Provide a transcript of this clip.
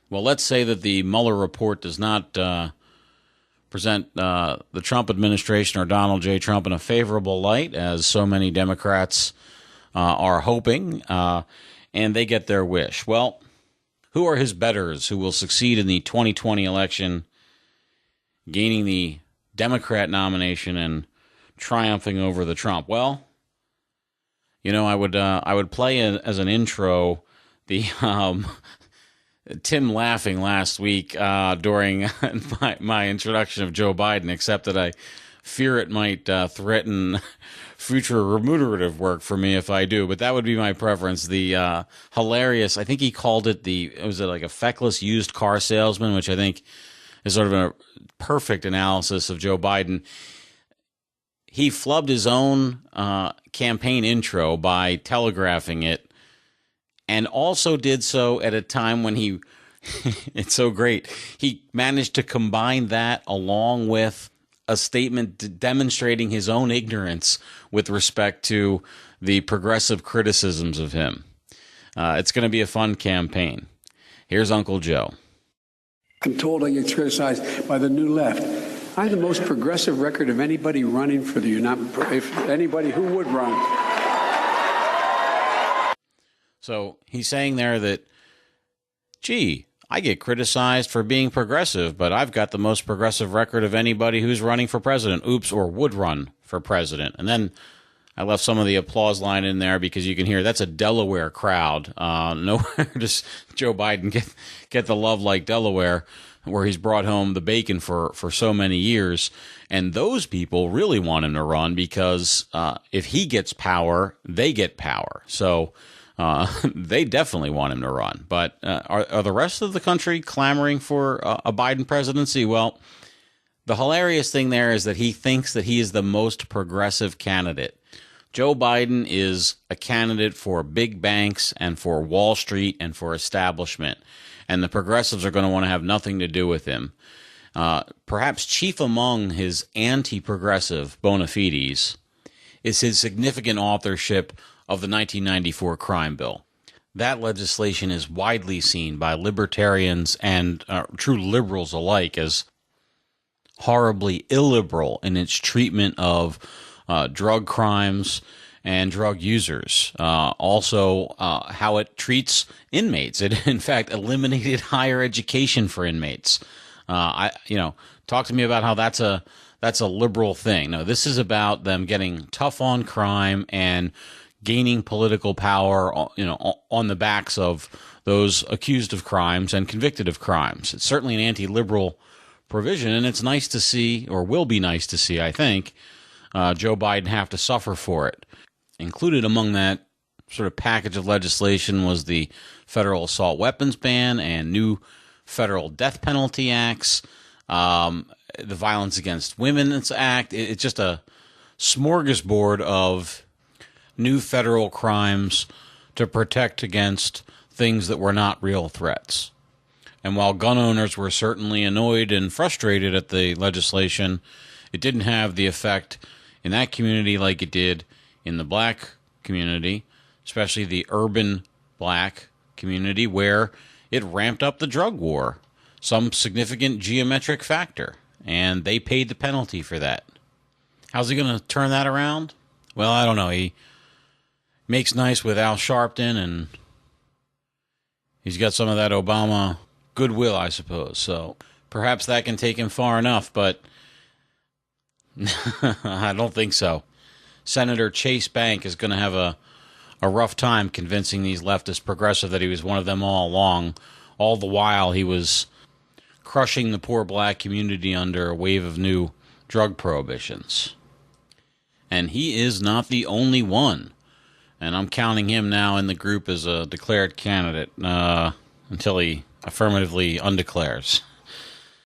Well, let's say that the Mueller report does not present the Trump administration or Donald J. Trump in a favorable light, as so many Democrats are hoping, and they get their wish. Well, who are his betters who will succeed in the 2020 election, gaining the Democrat nomination and triumphing over the Trump? Well, I would play as an intro the Tim laughing last week during my introduction of Joe Biden, except that I fear it might threaten future remunerative work for me if I do. But that would be my preference. The hilarious, I think he called it was it like a feckless used car salesman, which I think is sort of a perfect analysis of Joe Biden. He flubbed his own campaign intro by telegraphing it, and also did so at a time when it's so great. He managed to combine that along with a statement demonstrating his own ignorance with respect to the progressive criticisms of him. It's going to be a fun campaign. Here's Uncle Joe. I'm told I get criticized by the new left. I have the most progressive record of anybody running for the anybody who would run. So he's saying there that, gee, I get criticized for being progressive, but I've got the most progressive record of anybody who's running for president. Oops, or would run for president. And then I left some of the applause line in there because you can hear that's a Delaware crowd. Nowhere does Joe Biden get the love like Delaware, where he's brought home the bacon for so many years. And those people really want him to run because if he gets power, they get power. So they definitely want him to run. But are the rest of the country clamoring for a Biden presidency? Well, the hilarious thing there is that he thinks that he is the most progressive candidate. Joe Biden is a candidate for big banks and for Wall Street and for establishment. And the progressives are going to want to have nothing to do with him. Perhaps chief among his anti-progressive bona fides is his significant authorship of the 1994 crime bill. That legislation is widely seen by libertarians and true liberals alike as horribly illiberal in its treatment of drug crimes and drug users. Also, how it treats inmates. It, in fact, eliminated higher education for inmates. Talk to me about how that's a liberal thing. No, this is about them getting tough on crime and gaining political power, on the backs of those accused of crimes and convicted of crimes. It's certainly an anti-liberal provision, and it's nice to see, or will be nice to see, I think, Joe Biden have to suffer for it. Included among that sort of package of legislation was the federal assault weapons ban and new federal death penalty acts, the Violence Against Women Act. It's just a smorgasbord of new federal crimes to protect against things that were not real threats. And while gun owners were certainly annoyed and frustrated at the legislation, it didn't have the effect in that community like it did in the black community, especially the urban black community, where it ramped up the drug war, some significant geometric factor, and they paid the penalty for that. How's he going to turn that around? Well, I don't know. He makes nice with Al Sharpton, and he's got some of that Obama goodwill, I suppose. So perhaps that can take him far enough, but I don't think so. Senator Chase Bank is going to have a rough time convincing these leftist progressive that he was one of them all along, all the while he was crushing the poor black community under a wave of new drug prohibitions. And he is not the only one. And I'm counting him now in the group as a declared candidate until he affirmatively undeclares.